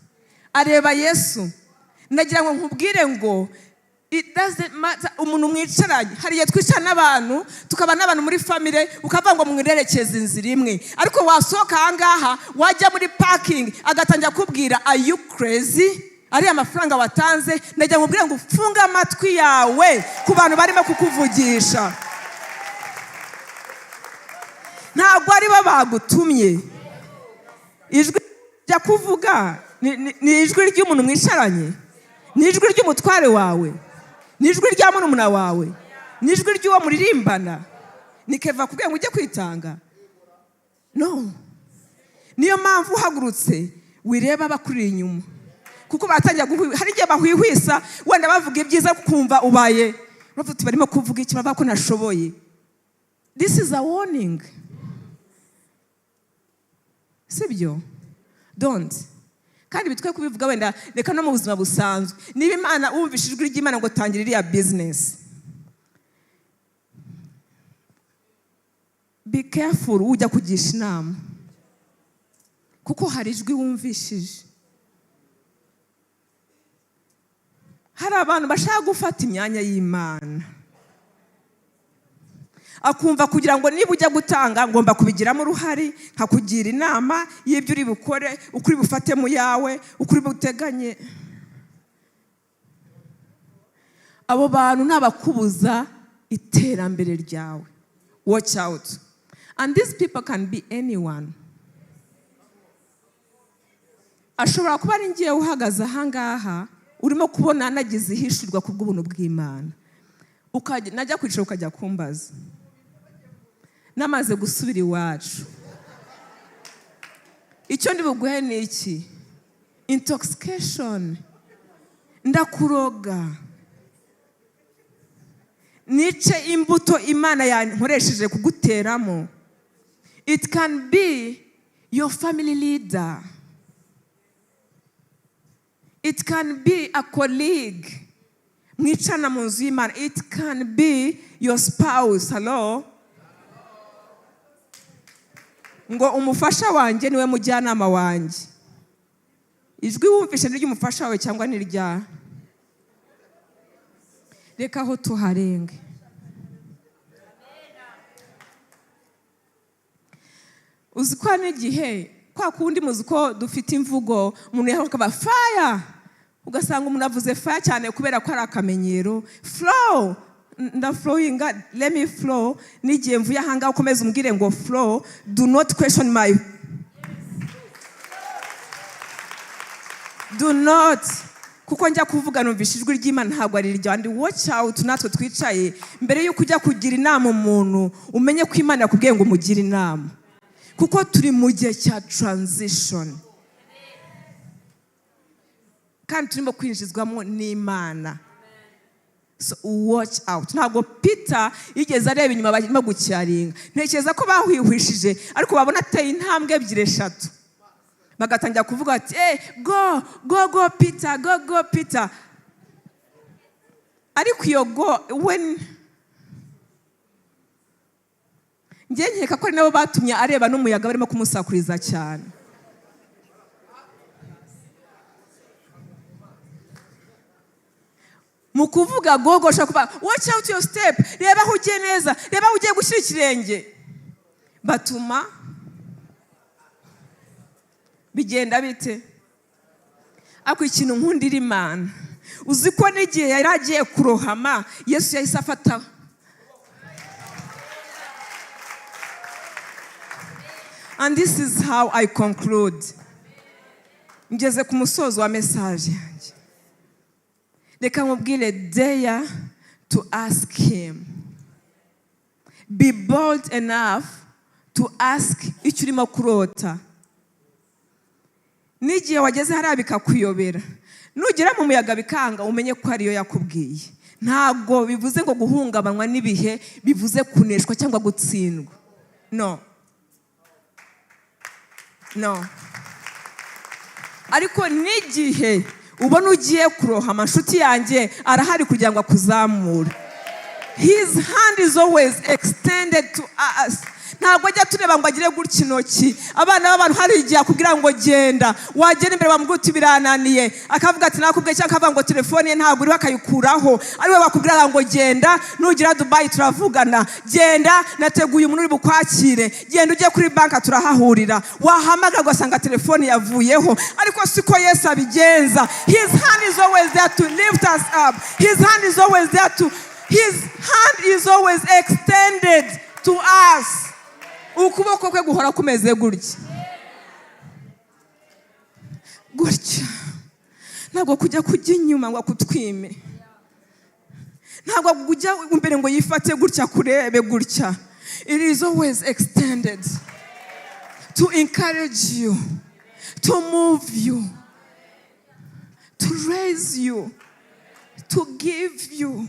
Areba Yesu. Nagira ngo nkubwire ngo it doesn't matter umuntu mwicaranye. Hariye twicara n'abantu, tukaba n'abantu muri family, ukavuga ngo mwirerekeze inzira imwe. Ariko wasohoka ahangaha, wajya muri parking, agatangira kubwira are you crazy? Ari amafaranga watanze. Nagira ngo nkubwire ngo ufunga amatwi yawe ku bantu barimo kukuvugisha. Ntabwo ari bo bagutumye. Ijwi rya kuvuga ni ijwi ry'umuntu mwicaranye, ni ijwi ry'umutware wawe, ni ijwi rya murumuna wawe, ni ijwi ry'uwo muririmbana. Ni Keva kubwira ngo ujye kwitanga? No. Niyo mpamvu uhagurutse wireba abakuri inyuma, kuko batangira hari igihe bahwihwisa, wenda bavuga ibyiza kumva ubaye bavuga barimo kuvuga iki, bavuga ko nashoboye. This is a warning. Sibyo? Don't. Kandi bitwe kubivuga wenda reka no mu buzima busanzwe. Niba Imana wumvise ijwi ry'Imana ngo tangira iriya business, be careful ujya kugisha inama, kuko hari ijwi wumvishije. Hari abantu bashaka gufata imyanya y'Imana, akumva kugira ngo niba ujya gutanga ngomba kubigiramo uruhari, nkakugira inama y'ibyo uri bukore, ukuri bufate mu yawe, ukuri buteganye. Abo bantu nabakubuza iterambere ryawe. Watch out. And these people can be anyone. Ashobora kuba ari ngiye uhagaze ahangaha urimo kubona nagize ihishurwa ku bw'ubuntu bw'Imana. Najya kwicara ukajya kumbaza. Namaze gusubira iwacu. Icyo ndi buguhe ni iki? Intoxication. Ndakuroga. Nice imbuto Imana yankoresheje kuguteramo. It can be your family leader. It can be a colleague. Mwicana mu nzu y'Imana. It can be your spouse. Hello? Ngo umufasha wanjye niwe mujyanama wanjye. Ijwi wumvishe ni ry'umufasha wawe cyangwa ni rya? Reka aho tuharenge. Uzi ko n'igihe kwa kundi muzi ko dufite imvugo umuntu yakaba fire ugasanga umuntu avuze fire cyane kubera ko ari akamenyero. Flow ndaflowinga, let me flow. Nigiye mvuye ahanga ukomeza umbwire ngo flow, do not question my do not, kuko njya kuvuga numvishe ijwi ry'Imana ntabwo ari iryo. And watch out, natwe twicaye mbere yo kujya kugira inama umuntu umenye ko Imana yakubwiye ngo umugire inama, kuko turi mu gihe cya transition kandi turimo kwinjizwamo n'Imana. So watch out. Ntabwo Peter yigeze areba inyuma barimo gucyaringa. Ntekereza ko bahwihwishije ariko babona ateye intambwe ebyiri eshatu bagatangira kuvuga ati go Peter, go Peter. Ariko iyo go when njye nkeka ko ari nabo batumye areba n'umuyaga barimo kumusakuriza cyane. Mu kuvuga go shaka watch out your step. Reba aho ugiye neza, reba aho ugiye gushyira ikirenge. Batuma bigenda bite? Ako ikintu nkundira Imana. Uzi ko n'igihe yari agiye kurohama Yesu yahise afata. And this is how I conclude. Ngeze ku musozo wa message yanjye. Reka mubwire, dare to ask him. Be bold enough to ask icyo urimo kurota. N'igihe wageze hariya bikakuyobera, nugera mu muyaga bikanga, umenye ko ariyo yakubwiye. Ntabwo bivuze ngo guhungabanywa n'ibihe bivuze kuneshwa cyangwa gutsindwa. No. Ariko n'igihe ubona ugiye kurohama, nshuti yanjye arahari kugira ngo akuzamure. His hand is always extended to us. Ntabwo ajya tureba ngo agire gutya intoki. Abana b'abantu hari igihe akubwira ngo genda, wagera imbere bamubwira uti birananiye, akavuga ati nakubwiye cyangwa akavuga ngo telefone ye ntabwo iriho akayikuraho. Ariwe bakubwira ngo genda, nugira Dubai turavugana, genda nateguye umuntu uri bukwakire, genda ujye kuri banka turahahurira. Wahamagara ugasanga telefone yavuyeho. Ariko siko Yesu abigenza. His hand is always there to lift us up. His hand is always extended to us. Ukuboko kwe guhora kumeze gutya. Ntabwo kujya inyuma ngo akutwime. Ntabwo kujya imbere ngo yifate gutya kurebe gutya. It is always extended to encourage you, to move you, to raise you, to give you.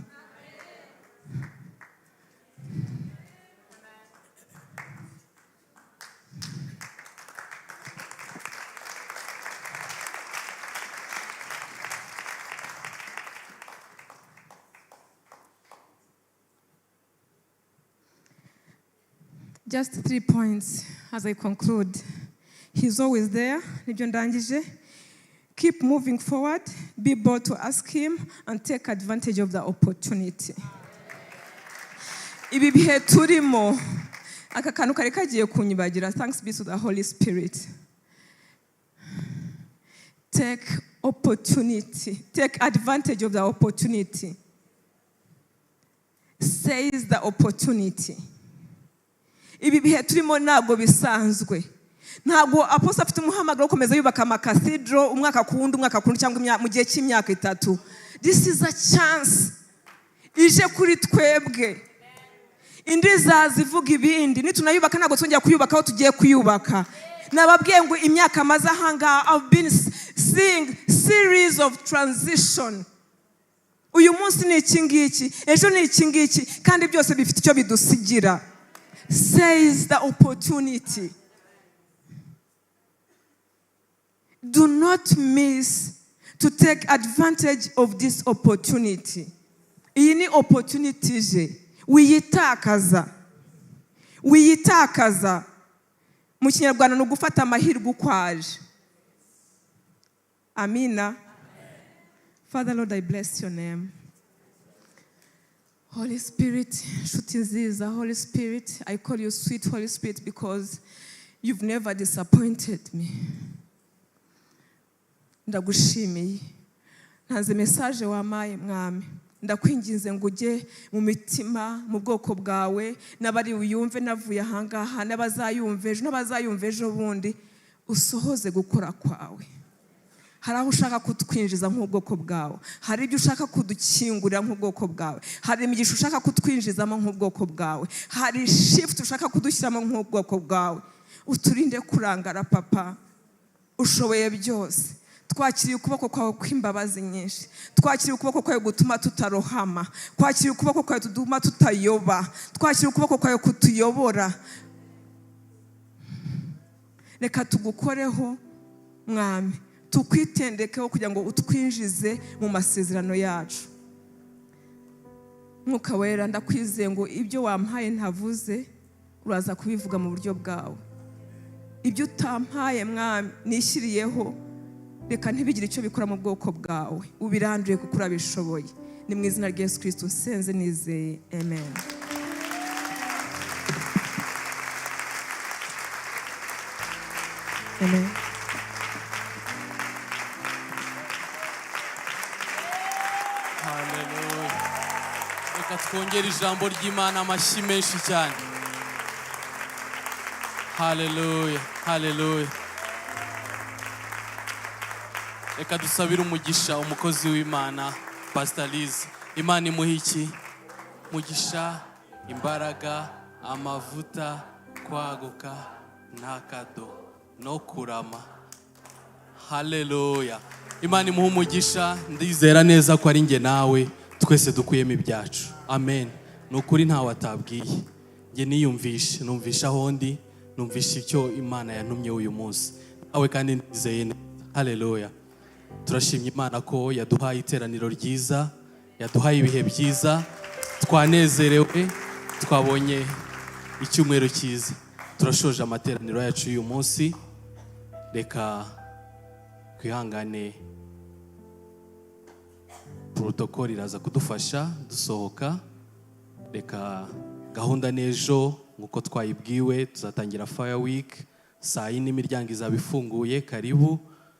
Just 3 points as I conclude. He's always there. Keep moving forward. Be bold to ask him and take advantage of the opportunity. Ibi bihe turimo, aka kantu kari kagiye kunyibagira. Thanks be to the Holy Spirit. Take opportunity. Take advantage of the opportunity. seize the opportunity. Ibi bihe turimo ntabwo bisanzwe. Ntabwo apostle afite umuhamagaro wo komeza yubaka cathedral umwaka kuwundi cyangwa mu gihe cy'imyaka 3. This is a chance ije kuri twebwe. Indi zazivuga ibindi nitunayubaka ntabwo twongera kuyubaka aho tugiye kuyubaka. Nababwiye ngo imyaka maze ahanga I've been seeing series of transition. Uyu munsi ni iki ngiki, ejo ni iki ngiki, kandi byose bifite icyo bidusigira. Seize the opportunity. Do not miss to take advantage of this opportunity. Iyi ni opportunity je. Wiyitakaza. Mu Kinyarwanda no gufata amahirwe ukwaje. Amina. Father Lord, I bless your name. Holy Spirit, nshuti nziza, Holy Spirit, I call you sweet Holy Spirit because you've never disappointed me. Ndagushimiye. Ntanze message wamaye mwami. Ndakwinginze ngo ujye mu mitima mu bwoko bwawe n'abari uyumve navuye ahangaha n'abazayumva ejo n'abazayumva ejo bundi usohoze gukora kwawe. Hari aho ushaka kutwinjiza nk'ubwoko bwawe, hari ibyo ushaka kudukingurira nk'ubwoko bwawe, hari imigisha ushaka kutwinjizamo nk'ubwoko bwawe, hari shift ushaka kudushyiramo nk'ubwoko bwawe. Uturinde kurangara papa, ushoboye byose. Twakiriye ukuboko kwawe kw'imbabazi nyinshi, twakiriye ukuboko kwawe gutuma tutarohama, twakiriye ukuboko kwawe tuduma tutayoba, twakiriye ukuboko kwawe kutuyobora. Reka tugukoreho mwami, tukwitendekeho kugira ngo utwinjize mu masezerano yacu. Mwuka wera ndakwizeye ngo ibyo wampaye ntavuze uraza kubivuga mu buryo bwawe. Ibyo utampaye mwami nishyiriyeho reka ntibigire icyo bikora mu bwoko bwawe, ubiranduye kuko urabishoboye. Ni mu izina rya Yesu Kristo senze nizeye, amen. Amen. Hallelujah. Reka twongere ijambo ry'Imana amashyi menshi cyane. Hallelujah. Hallelujah. Reka dusabire umugisha umukozi w'Imana Pastor Liz. Imana imuhe iki? Mugisha, imbaraga, amavuta, kwaguka, nakado no kurama. Hallelujah. Imana imuhe umugisha, ndizera neza ko ari nge nawe twese dukuyemo ibyacu. Amen. Nukuri ntawe atabwiye. Nge niyumvishe, numvisha hondi, numvisha icyo Imana yantumye uyu munsi. Awe kandi ndizeye neza. Hallelujah. Turashimye Imana ko yaduhaye iteraniro ryiza, yaduhaye ibihe byiza, twanezerewe, twabonye icyumweru cyiza. Turashoje amateraniro yacu uyu munsi. Reka kwihangane, protocol iraza kudufasha dusohoka. Reka gahunda n'ejo nkuko twayibwiwe tuzatangira Fire Week saa 4 imiryango izaba ifunguye. Karibu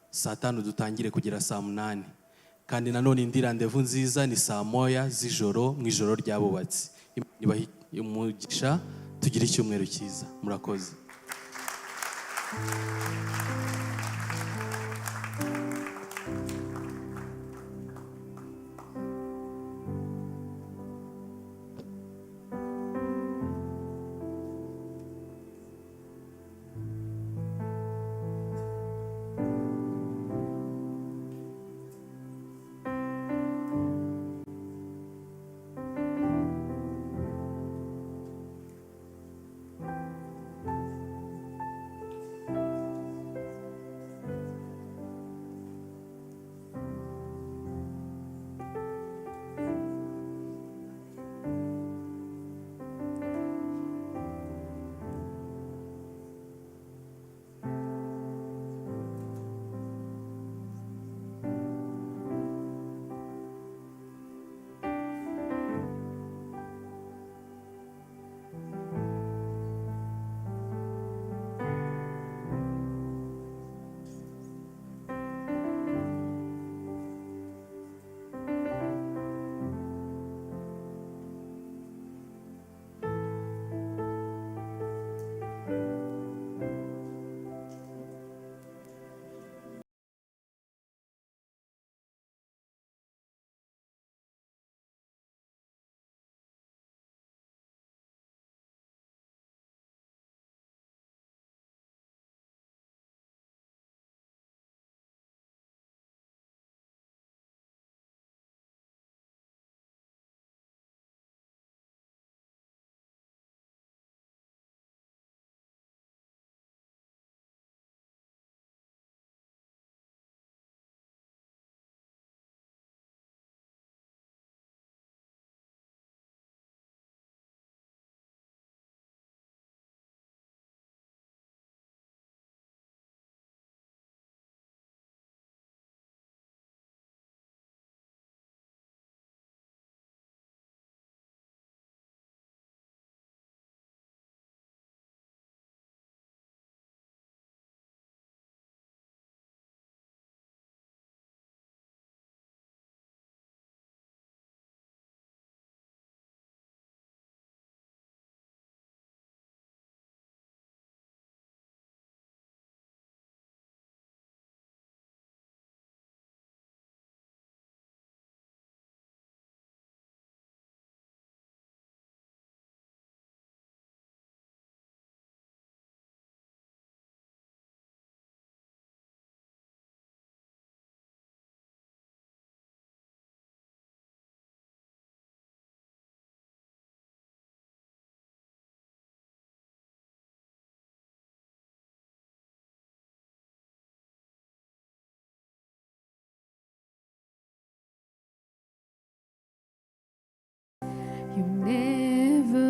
saa 5 dutangire kugera saa 8. Kandi nanone indi rendezvous nziza ni saa 1 z'ijoro mu ijoro ry'abubatsi. Ibahe umugisha, tugire icyumweru cyiza. Murakoze.